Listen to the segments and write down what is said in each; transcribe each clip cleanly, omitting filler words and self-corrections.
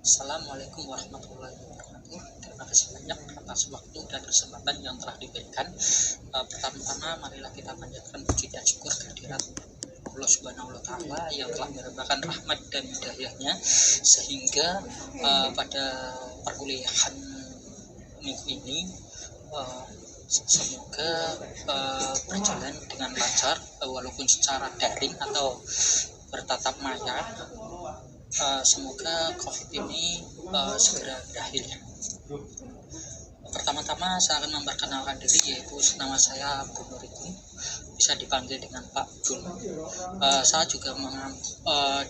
Assalamualaikum warahmatullahi wabarakatuh. Terima kasih banyak atas waktu dan kesempatan yang telah diberikan. Pertama-tama marilah kita panjatkan puji dan syukur kehadirat Allah Subhanahu wa Ta'ala yang telah menyerahkan rahmat dan hidayahnya sehingga pada perkuliahan minggu ini semoga berjalan dengan lancar walaupun secara daring atau bertatap maya. Semoga COVID ini segera berakhir. Pertama-tama saya akan memperkenalkan diri, yaitu nama saya Bu Nurikun, bisa dipanggil dengan Pak Jun. Saya juga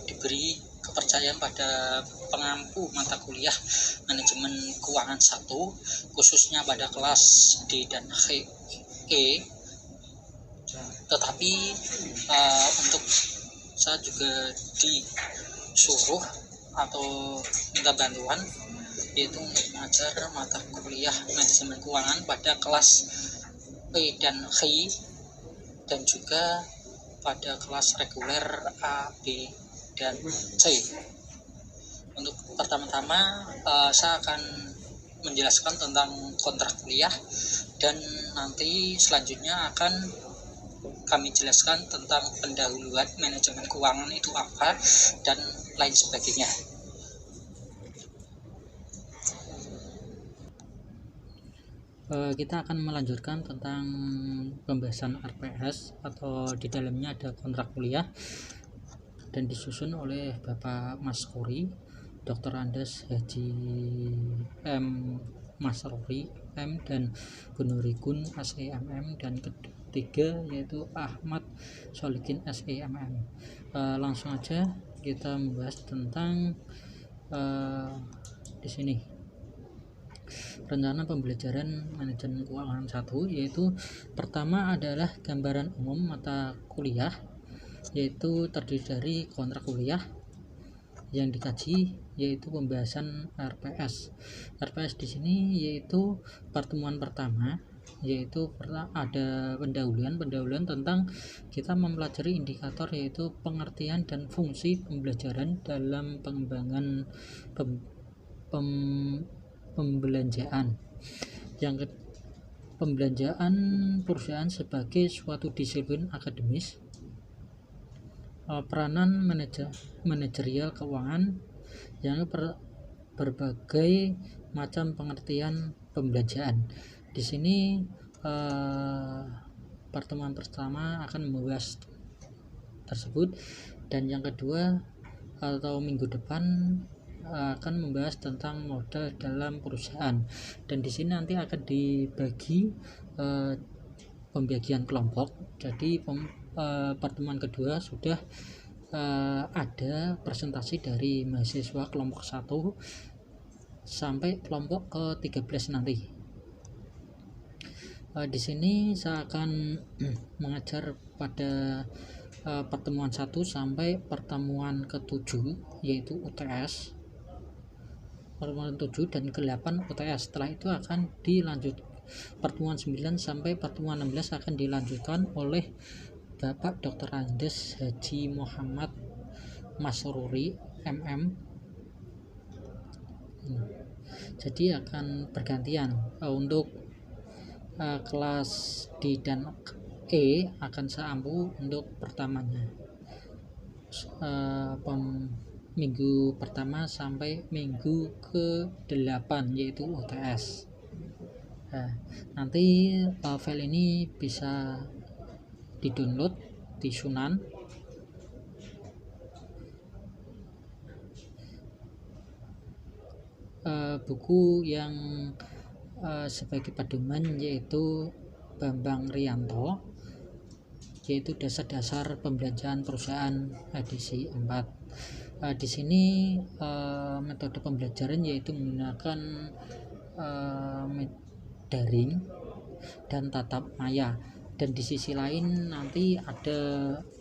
diberi kepercayaan pada pengampu mata kuliah manajemen keuangan 1, khususnya pada kelas D dan E. Tetapi untuk saya juga disuruh atau minta bantuan, yaitu untuk mengajar mata kuliah manajemen keuangan pada kelas E dan H, dan juga pada kelas reguler A, B, dan C. Untuk pertama-tama saya akan menjelaskan tentang kontrak kuliah, dan nanti selanjutnya akan kami jelaskan tentang pendahuluan manajemen keuangan itu apa dan lain sebagainya. Kita akan melanjutkan tentang pembahasan RPS, atau di dalamnya ada kontrak kuliah, dan disusun oleh Bapak Mas Kori, Dr. Andes Haji M. Masruri M, dan Bu Nurikun SEMM, dan ketiga yaitu Ahmad Solikin SEMM. Langsung aja kita membahas tentang di sini rencana pembelajaran manajemen keuangan 1, yaitu pertama adalah gambaran umum mata kuliah, yaitu terdiri dari kontrak kuliah. Yang dikaji yaitu pembahasan RPS. RPS di sini yaitu pertemuan pertama, yaitu ada pendahuluan tentang kita mempelajari indikator, yaitu pengertian dan fungsi pembelajaran dalam pengembangan pembelanjaan. Yang pembelanjaan perusahaan sebagai suatu disiplin akademis, peranan manajerial keuangan, yang berbagai macam pengertian pembelanjaan. Di sini pertemuan pertama akan membahas tersebut, dan yang kedua atau minggu depan akan membahas tentang modal dalam perusahaan, dan di sini nanti akan dibagi pembagian kelompok. Jadi pertemuan kedua sudah ada presentasi dari mahasiswa kelompok 1 sampai kelompok ke-13 nanti. Di sini saya akan mengajar pada pertemuan 1 sampai pertemuan ke-7, yaitu UTS. Pertemuan 7 dan ke-8 UTS. Setelah itu akan dilanjut pertemuan 9 sampai pertemuan 16 akan dilanjutkan oleh Bapak Dr. Andes Haji Muhammad Masruri MM. Jadi akan bergantian. Untuk kelas D dan E akan saya ampu untuk pertamanya, minggu pertama sampai minggu ke-8, yaitu UTS. Nanti file ini bisa di-download di Sunan. Buku yang sebagai pedoman yaitu Bambang Rianto, yaitu dasar-dasar pembelanjaan perusahaan edisi 4. Di sini metode pembelajaran yaitu menggunakan daring dan tatap maya, dan di sisi lain nanti ada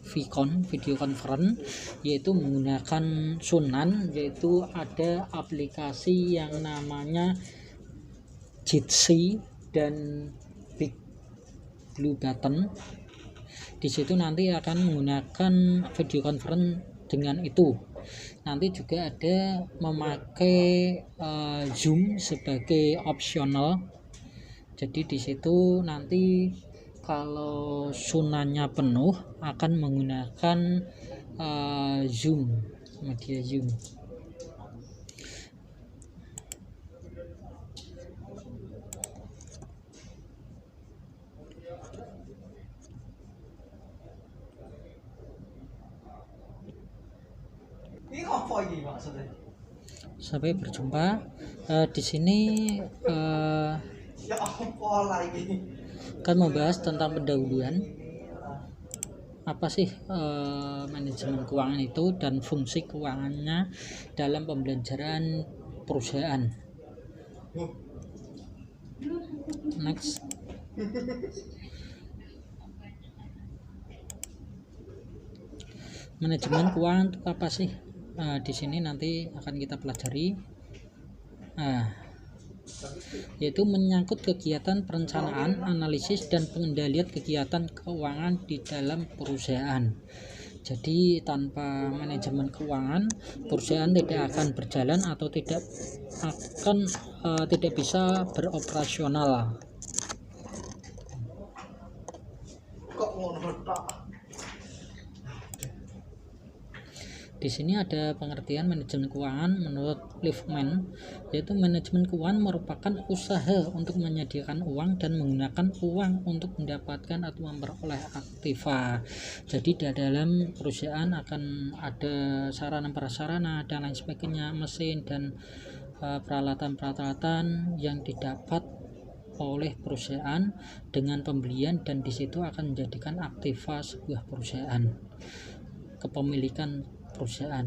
video conference, yaitu menggunakan Sunan, yaitu ada aplikasi yang namanya Jitsi dan Big Blue Button. Di situ nanti akan menggunakan video conference dengan itu. Nanti juga ada memakai Zoom sebagai opsional. Jadi di situ nanti kalau sunanya penuh akan menggunakan Zoom, media Zoom. Sampai berjumpa di sini akan membahas tentang pendahuluan apa sih manajemen keuangan itu dan fungsi keuangannya dalam pembelajaran perusahaan. Next. Manajemen keuangan itu apa sih? Di sini nanti akan kita pelajari, yaitu menyangkut kegiatan perencanaan, analisis, dan pengendalian kegiatan keuangan di dalam perusahaan. Jadi tanpa manajemen keuangan, perusahaan tidak akan berjalan atau tidak bisa beroperasional. Di sini ada pengertian manajemen keuangan menurut Liefman, yaitu manajemen keuangan merupakan usaha untuk menyediakan uang dan menggunakan uang untuk mendapatkan atau memperoleh aktiva. Jadi di dalam perusahaan akan ada sarana prasarana dan lain sebagainya, mesin dan peralatan-peralatan yang didapat oleh perusahaan dengan pembelian, dan di situ akan menjadikan aktiva sebuah perusahaan, kepemilikan perusahaan.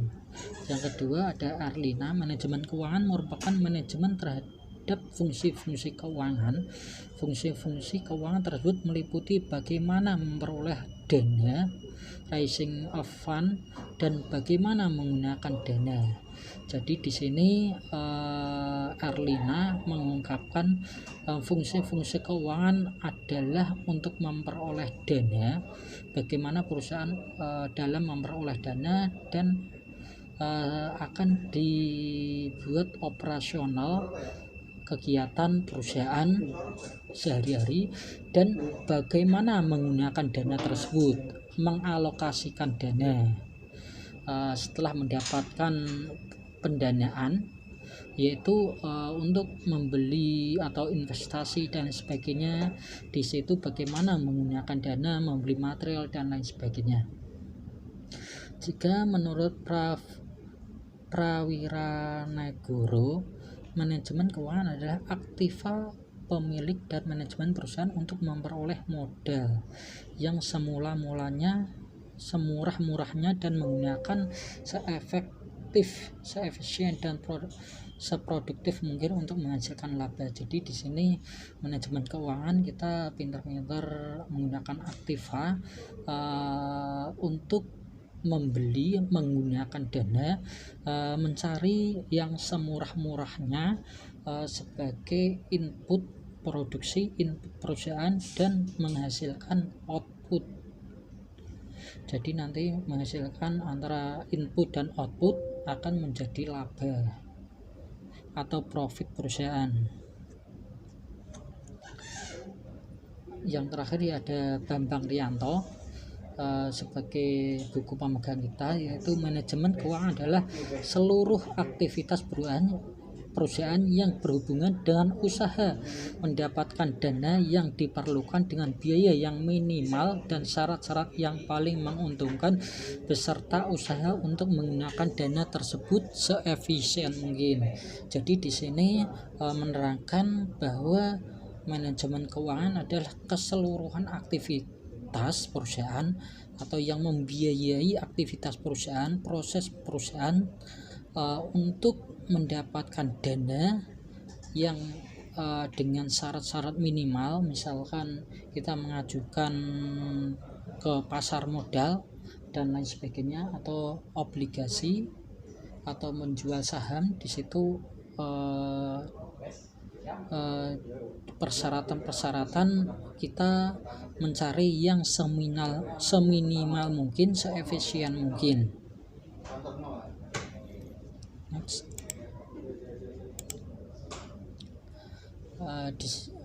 Yang kedua ada Arlina, manajemen keuangan merupakan manajemen terhadap fungsi-fungsi keuangan. Fungsi-fungsi keuangan tersebut meliputi bagaimana memperoleh dana, raising of fund, dan bagaimana menggunakan dana. Jadi di sini Arlina mengungkapkan fungsi-fungsi keuangan adalah untuk memperoleh dana, bagaimana perusahaan dalam memperoleh dana, dan akan dibuat operasional kegiatan perusahaan sehari-hari, dan bagaimana menggunakan dana tersebut, mengalokasikan dana setelah mendapatkan pendanaan, yaitu untuk membeli atau investasi dan sebagainya. Di situ bagaimana menggunakan dana, membeli material dan lain sebagainya. Jika menurut Prawira Negoro, manajemen keuangan adalah aktiva pemilik dan manajemen perusahaan untuk memperoleh modal yang semurah-murahnya dan menggunakan seefisien dan seproduktif mungkin untuk menghasilkan laba. Jadi di sini manajemen keuangan kita pintar-pintar menggunakan aktiva untuk membeli, menggunakan dana, mencari yang semurah-murahnya sebagai input produksi, input perusahaan, dan menghasilkan output. Jadi nanti menghasilkan antara input dan output akan menjadi laba atau profit perusahaan. Yang terakhir ada Bambang Rianto sebagai buku pemegang kita, yaitu manajemen keuangan adalah seluruh aktivitas perusahaan yang berhubungan dengan usaha, mendapatkan dana yang diperlukan dengan biaya yang minimal dan syarat-syarat yang paling menguntungkan, beserta usaha untuk menggunakan dana tersebut seefisien mungkin. Jadi di sini menerangkan bahwa manajemen keuangan adalah keseluruhan aktivitas perusahaan atau yang membiayai aktivitas perusahaan, proses perusahaan untuk mendapatkan dana yang dengan syarat-syarat minimal. Misalkan kita mengajukan ke pasar modal dan lain sebagainya, atau obligasi, atau menjual saham. Di situ persyaratan-persyaratan kita mencari yang seminimal mungkin, seefisien mungkin. Next.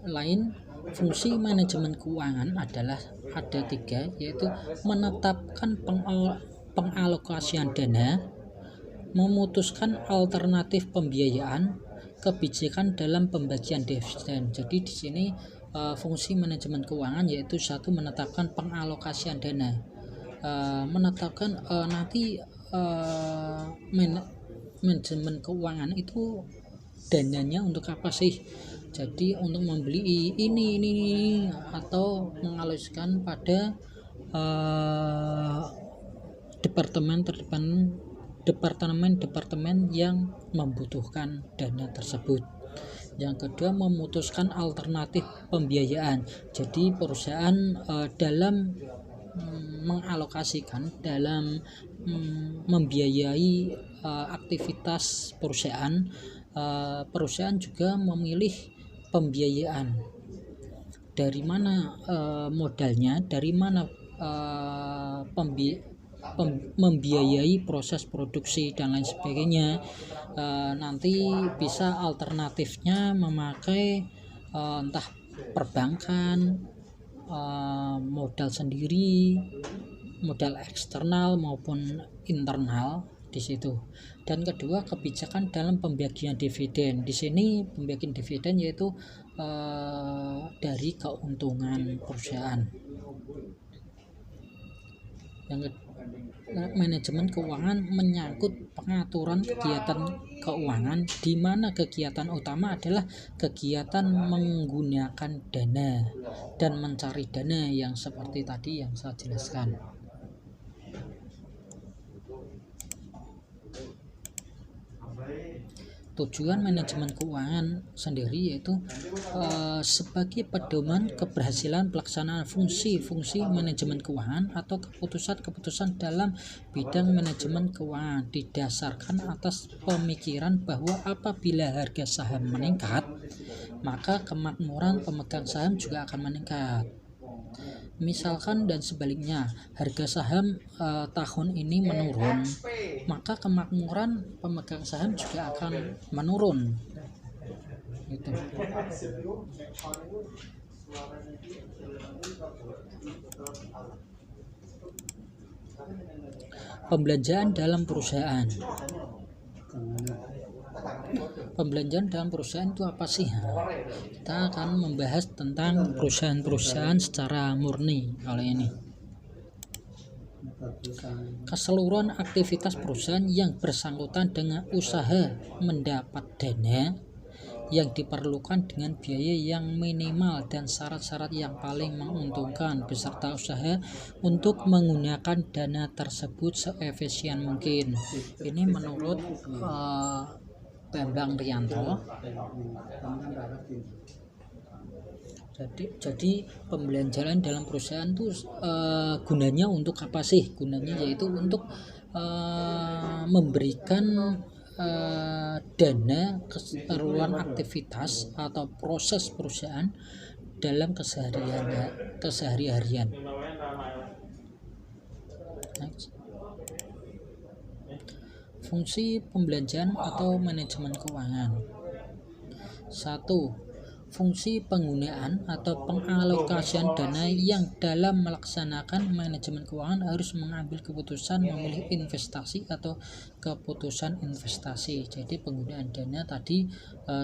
Lain fungsi manajemen keuangan adalah ada 3, yaitu menetapkan pengalokasian dana, memutuskan alternatif pembiayaan, kebijakan dalam pembagian dividen. Jadi di sini fungsi manajemen keuangan yaitu 1, menetapkan pengalokasian dana, menetapkan nanti manajemen keuangan itu dananya untuk apa sih. Jadi untuk membeli ini atau mengalokasikan pada departemen yang membutuhkan dana tersebut. Yang kedua, memutuskan alternatif pembiayaan. Jadi perusahaan dalam mengalokasikan, dalam membiayai aktivitas perusahaan, perusahaan juga memilih pembiayaan. Dari mana modalnya, dari mana membiayai proses produksi dan lain sebagainya. Nanti bisa alternatifnya memakai entah perbankan, modal sendiri, modal eksternal maupun internal di situ. Dan kedua, kebijakan dalam pembagian dividen. Di sini pembagian dividen yaitu dari keuntungan perusahaan. Yang manajemen keuangan menyangkut pengaturan kegiatan keuangan, di mana kegiatan utama adalah kegiatan menggunakan dana dan mencari dana yang seperti tadi yang saya jelaskan. Tujuan manajemen keuangan sendiri yaitu sebagai pedoman keberhasilan pelaksanaan fungsi-fungsi manajemen keuangan atau keputusan-keputusan dalam bidang manajemen keuangan, didasarkan atas pemikiran bahwa apabila harga saham meningkat, maka kemakmuran pemegang saham juga akan meningkat. Misalkan dan sebaliknya, harga saham tahun ini menurun, maka kemakmuran pemegang saham juga akan menurun. Gitu. Pembelanjaan dalam perusahaan. Pembelanjaan dalam perusahaan itu apa sih? Kita akan membahas tentang perusahaan-perusahaan secara murni kali ini. Keseluruhan aktivitas perusahaan yang bersangkutan dengan usaha mendapat dana yang diperlukan dengan biaya yang minimal dan syarat-syarat yang paling menguntungkan beserta usaha untuk menggunakan dana tersebut seefisien mungkin. Ini menurut Bambang Rianto. Jadi pembelanjaan dalam perusahaan itu gunanya untuk apa sih? Gunanya yaitu untuk memberikan dana keseluruhan aktivitas atau proses perusahaan dalam kesehari-harian. Next. Fungsi pembelanjaan atau manajemen keuangan. 1. Fungsi penggunaan atau pengalokasian dana yang dalam melaksanakan manajemen keuangan harus mengambil keputusan memilih investasi atau keputusan investasi. Jadi penggunaan dana tadi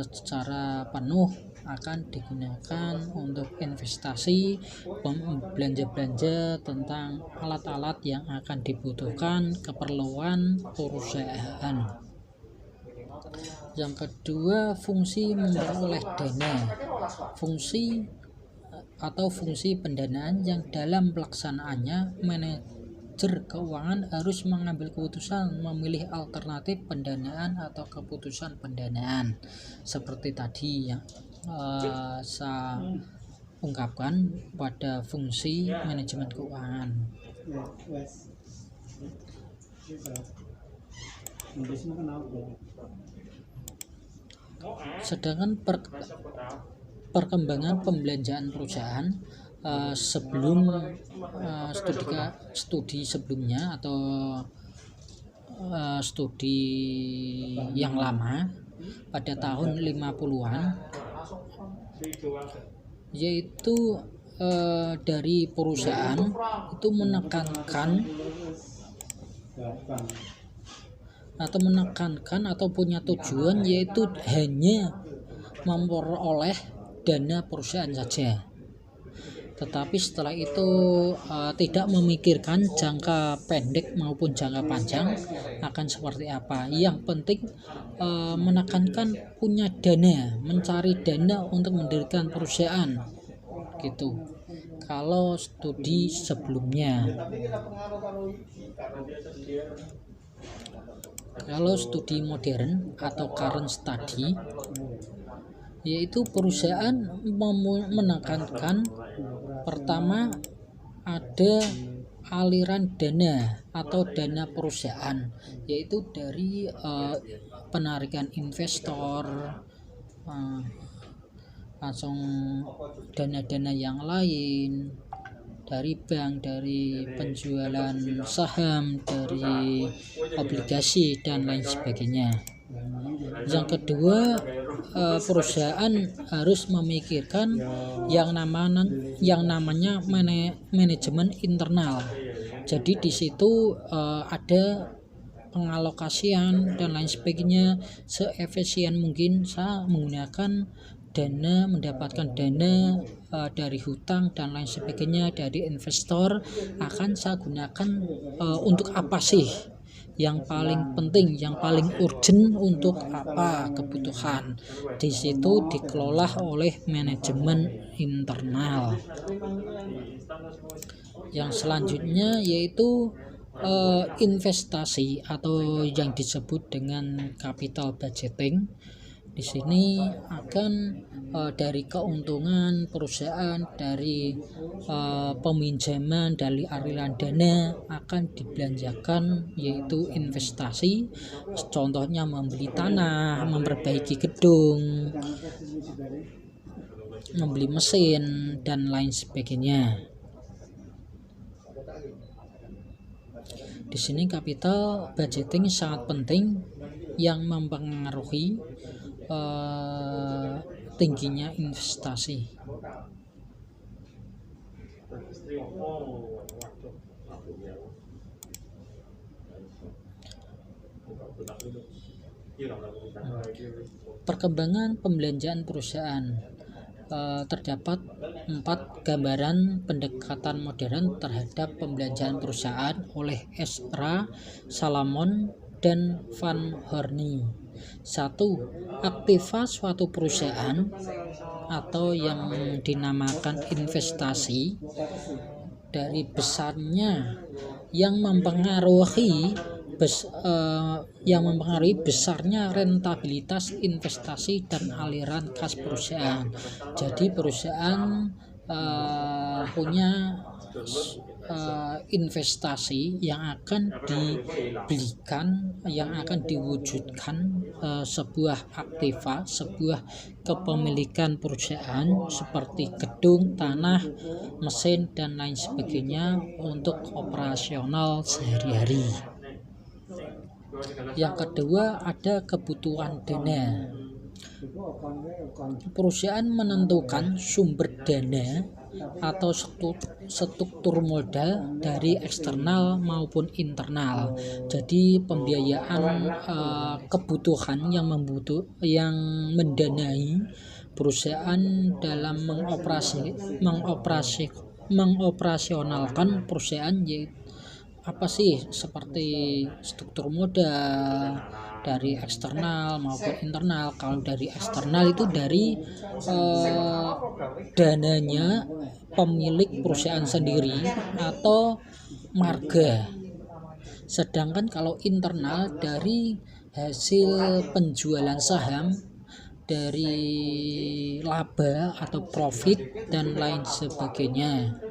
secara penuh akan digunakan untuk investasi, belanja-belanja tentang alat-alat yang akan dibutuhkan keperluan perusahaan. Yang kedua, fungsi memperoleh dana. Fungsi pendanaan yang dalam pelaksanaannya manajer keuangan harus mengambil keputusan memilih alternatif pendanaan atau keputusan pendanaan. Seperti tadi yang saya ungkapkan pada fungsi manajemen keuangan. Sedangkan perkembangan pembelanjaan perusahaan sebelum studi sebelumnya atau studi yang lama pada tahun 50-an, yaitu dari perusahaan itu menekankan atau punya tujuan yaitu hanya memperoleh dana perusahaan saja. Tetapi setelah itu tidak memikirkan jangka pendek maupun jangka panjang akan seperti apa. Yang penting menekankan punya dana, mencari dana untuk mendirikan perusahaan gitu. Kalau studi sebelumnya, kalau studi modern atau current study, yaitu perusahaan menekankan pertama ada aliran dana atau dana perusahaan, yaitu dari penarikan investor, langsung dana-dana yang lain dari bank, dari penjualan saham, dari obligasi dan lain sebagainya. Yang kedua, perusahaan harus memikirkan yang namanya manajemen internal. Jadi di situ ada pengalokasian dan lain sebagainya seefisien mungkin. Saya menggunakan dana, mendapatkan dana dari hutang dan lain sebagainya dari investor, akan saya gunakan untuk apa sih? Yang paling penting, yang paling urgent untuk apa kebutuhan. Di situ dikelola oleh manajemen internal. Yang selanjutnya yaitu investasi atau yang disebut dengan capital budgeting. Di sini akan dari keuntungan perusahaan, dari peminjaman, dari aliran dana akan dibelanjakan yaitu investasi. Contohnya membeli tanah, memperbaiki gedung, membeli mesin dan lain sebagainya. Di sini capital budgeting sangat penting yang mempengaruhi tingginya investasi. Perkembangan pembelanjaan perusahaan. Terdapat 4 gambaran pendekatan modern terhadap pembelanjaan perusahaan oleh Ezra, Salomon, dan Van Horny. 1. Aktiva suatu perusahaan atau yang dinamakan investasi dari besarnya yang mempengaruhi besarnya rentabilitas investasi dan aliran kas perusahaan. Jadi perusahaan punya investasi yang akan dibelikan, yang akan diwujudkan sebuah aktiva, sebuah kepemilikan perusahaan seperti gedung, tanah, mesin dan lain sebagainya untuk operasional sehari-hari. Yang kedua, ada kebutuhan dana. Perusahaan menentukan sumber dana atau struktur modal dari eksternal maupun internal. Jadi pembiayaan kebutuhan yang mendanai perusahaan dalam mengoperasionalkan perusahaan, yaitu apa sih, seperti struktur modal dari eksternal maupun internal. Kalau dari eksternal itu dari dananya pemilik perusahaan sendiri atau marga. Sedangkan kalau internal dari hasil penjualan saham, dari laba atau profit dan lain sebagainya.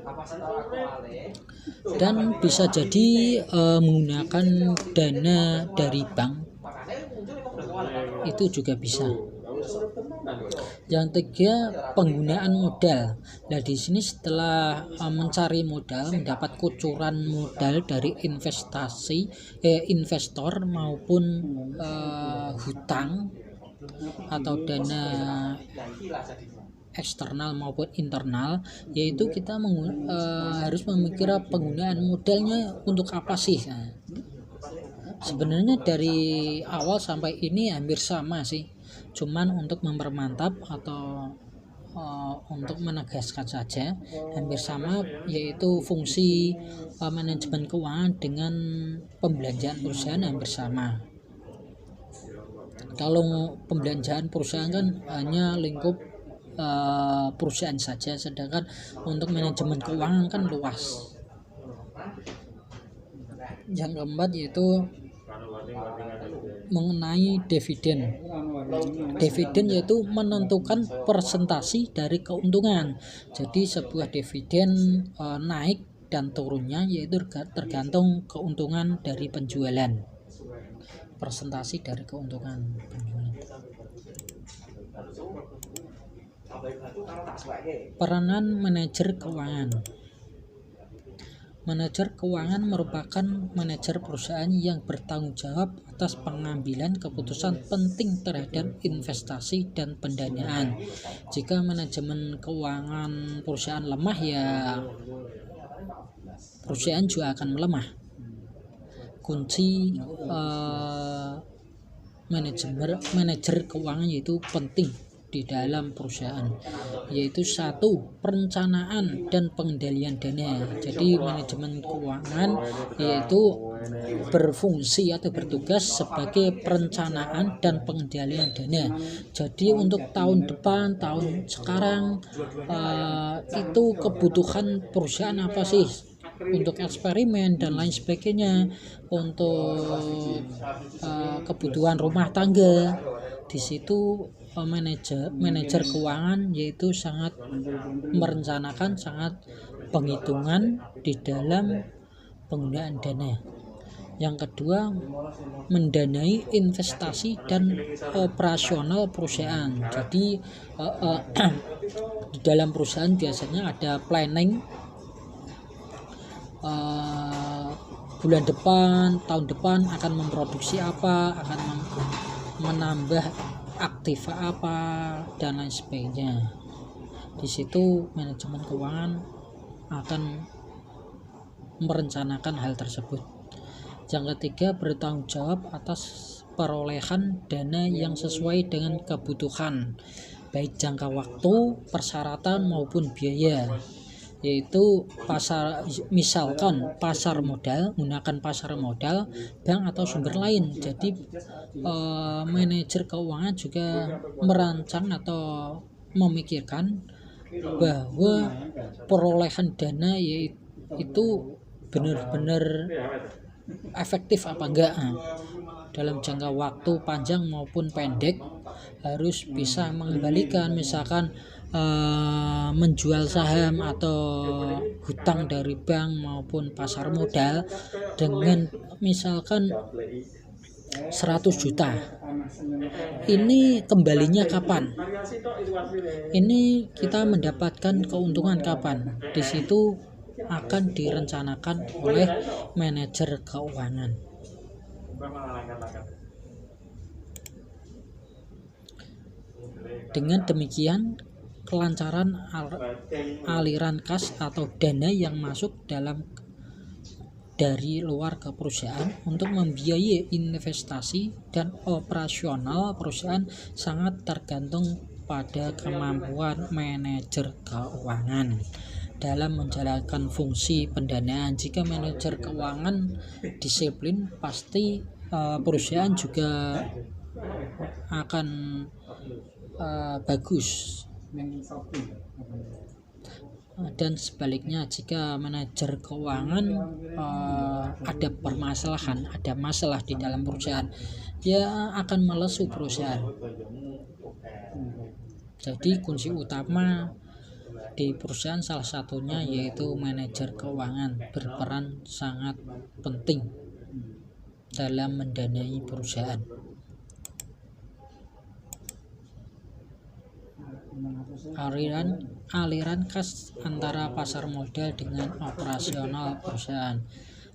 Dan bisa jadi menggunakan dana dari bank, itu juga bisa. Yang ketiga, penggunaan modal. Nah, di sini setelah mencari modal, mendapat kucuran modal dari investor maupun hutang atau dana eksternal maupun internal, yaitu kita harus memikirkan penggunaan modalnya untuk apa sih. Nah, sebenarnya dari awal sampai ini hampir sama sih, cuman untuk mempermantap atau untuk menegaskan saja hampir sama, yaitu fungsi manajemen keuangan dengan pembelanjaan perusahaan hampir sama. Kalau pembelanjaan perusahaan kan hanya lingkup perusahaan saja, sedangkan untuk manajemen keuangan kan luas. Yang keempat yaitu mengenai dividen. Dividen yaitu menentukan persentase dari keuntungan. Jadi sebuah dividen naik dan turunnya yaitu tergantung keuntungan dari penjualan. Persentase dari keuntungan penjualan. Peranan manajer keuangan. Manajer keuangan merupakan manajer perusahaan yang bertanggung jawab atas pengambilan keputusan penting terhadap investasi dan pendanaan. Jika manajemen keuangan perusahaan lemah, ya perusahaan juga akan melemah. Kunci manajer keuangan yaitu penting di dalam perusahaan, yaitu 1. Perencanaan dan pengendalian dana. Jadi manajemen keuangan yaitu berfungsi atau bertugas sebagai perencanaan dan pengendalian dana. Jadi untuk tahun depan, tahun sekarang itu kebutuhan perusahaan apa sih untuk eksperimen dan lain sebagainya, untuk kebutuhan rumah tangga. Di situ manajer keuangan yaitu sangat merencanakan, sangat penghitungan di dalam penggunaan dana. Yang kedua, mendanai investasi dan operasional perusahaan. Jadi di dalam perusahaan biasanya ada planning bulan depan, tahun depan akan memproduksi apa, akan menambah aktif apa dan lain sebagainya. Di situ manajemen keuangan akan merencanakan hal tersebut. Yang ketiga, bertanggung jawab atas perolehan dana yang sesuai dengan kebutuhan, baik jangka waktu, persyaratan maupun biaya. Yaitu misalkan pasar modal, menggunakan pasar modal, bank atau sumber lain. Jadi manajer keuangan juga merancang atau memikirkan bahwa perolehan dana itu benar-benar efektif apa enggak, dalam jangka waktu panjang maupun pendek harus bisa mengembalikan, misalkan menjual saham atau hutang dari bank maupun pasar modal dengan misalkan 100 juta. Ini kembalinya kapan? Ini kita mendapatkan keuntungan kapan? Di situ akan direncanakan oleh manajer keuangan. Dengan demikian, kelancaran aliran kas atau dana yang masuk dari luar ke perusahaan untuk membiayai investasi dan operasional perusahaan sangat tergantung pada kemampuan manajer keuangan dalam menjalankan fungsi pendanaan. Jika manajer keuangan disiplin, pasti perusahaan juga akan bagus. Dan sebaliknya, jika manajer keuangan ada permasalahan, ada masalah di dalam perusahaan, ya akan melesu perusahaan. Jadi kunci utama di perusahaan salah satunya yaitu manajer keuangan berperan sangat penting dalam mendanai perusahaan. aliran kas antara pasar modal dengan operasional perusahaan.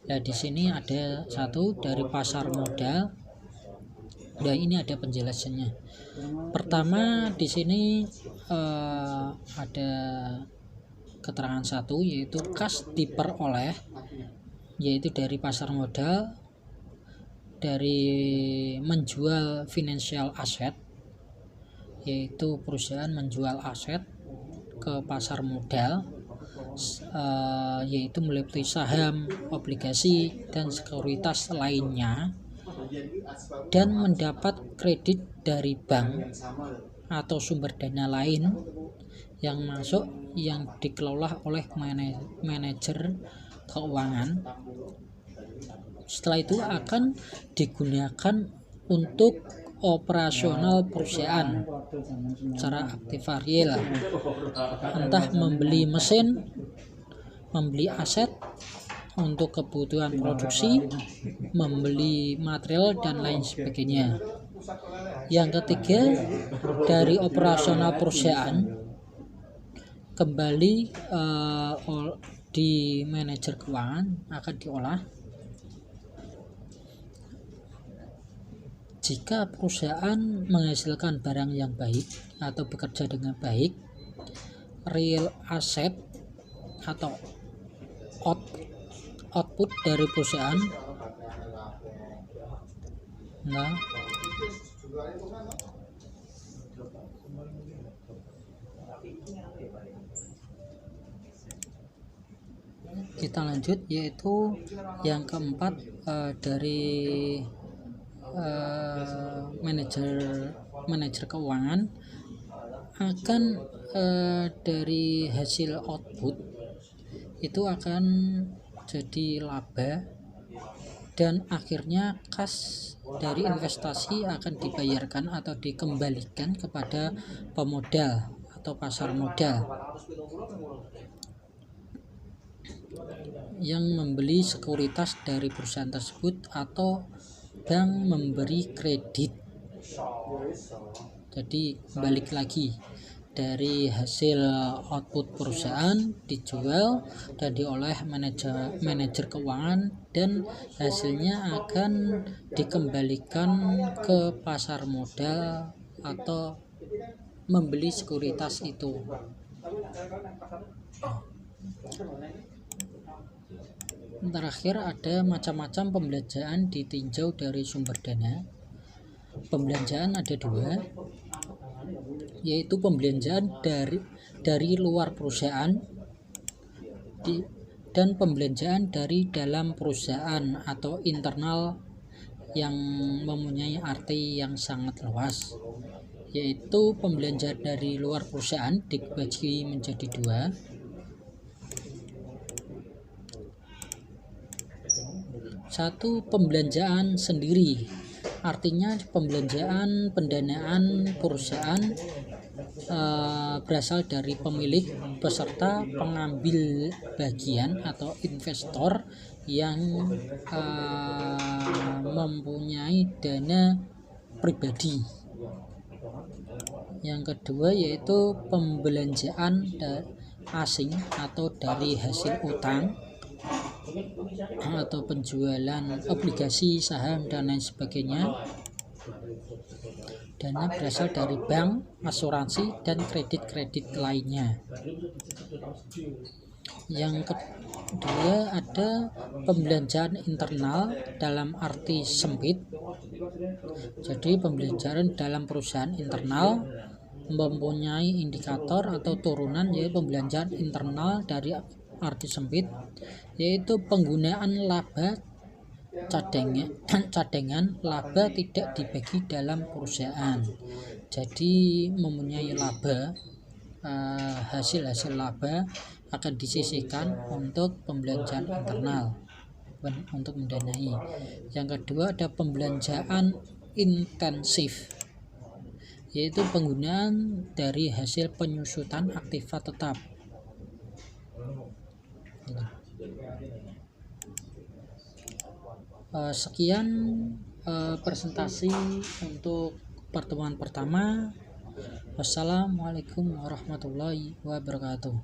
Nah, di sini ada satu dari pasar modal. Nah, ini ada penjelasannya. Pertama di sini ada keterangan satu, yaitu kas diperoleh yaitu dari pasar modal dari menjual financial asset, yaitu perusahaan menjual aset ke pasar modal, yaitu meliputi saham, obligasi, dan sekuritas lainnya, dan mendapat kredit dari bank atau sumber dana lain yang masuk yang dikelola oleh manajer keuangan. Setelah itu akan digunakan untuk operasional perusahaan secara aktivarial, entah membeli mesin, membeli aset untuk kebutuhan produksi, membeli material, dan lain sebagainya. Yang ketiga, dari operasional perusahaan kembali di manajer keuangan akan diolah jika perusahaan menghasilkan barang yang baik atau bekerja dengan baik, real asset atau output dari perusahaan. Nah, kita lanjut, yaitu yang keempat, dari manajer keuangan akan dari hasil output itu akan jadi laba, dan akhirnya kas dari investasi akan dibayarkan atau dikembalikan kepada pemodal atau pasar modal yang membeli sekuritas dari perusahaan tersebut, atau bank memberi kredit. Jadi balik lagi, dari hasil output perusahaan dijual dan diolah manajer keuangan, dan hasilnya akan dikembalikan ke pasar modal atau membeli sekuritas itu. Terakhir, ada macam-macam pembelanjaan ditinjau dari sumber dana. Pembelanjaan ada dua, yaitu pembelanjaan dari luar perusahaan dan pembelanjaan dari dalam perusahaan atau internal, yang mempunyai arti yang sangat luas. Yaitu pembelanjaan dari luar perusahaan dibagi menjadi dua. Satu, pembelanjaan sendiri, artinya pembelanjaan pendanaan perusahaan berasal dari pemilik beserta pengambil bagian atau investor yang mempunyai dana pribadi. Yang kedua, yaitu pembelanjaan asing atau dari hasil utang atau penjualan obligasi, saham, dan lain sebagainya. Dana berasal dari bank, asuransi, dan kredit lainnya. Yang kedua, ada pembelanjaan internal dalam arti sempit. Jadi pembelanjaan dalam perusahaan internal mempunyai indikator atau turunan, yaitu pembelanjaan internal dari arti sempit, yaitu penggunaan laba cadangan laba tidak dibagi dalam perusahaan. Jadi mempunyai laba, hasil laba akan disisihkan untuk pembelanjaan internal untuk mendanai. Yang kedua, ada pembelanjaan intensif, yaitu penggunaan dari hasil penyusutan aktiva tetap. Sekian presentasi untuk pertemuan pertama. Wassalamualaikum warahmatullahi wabarakatuh.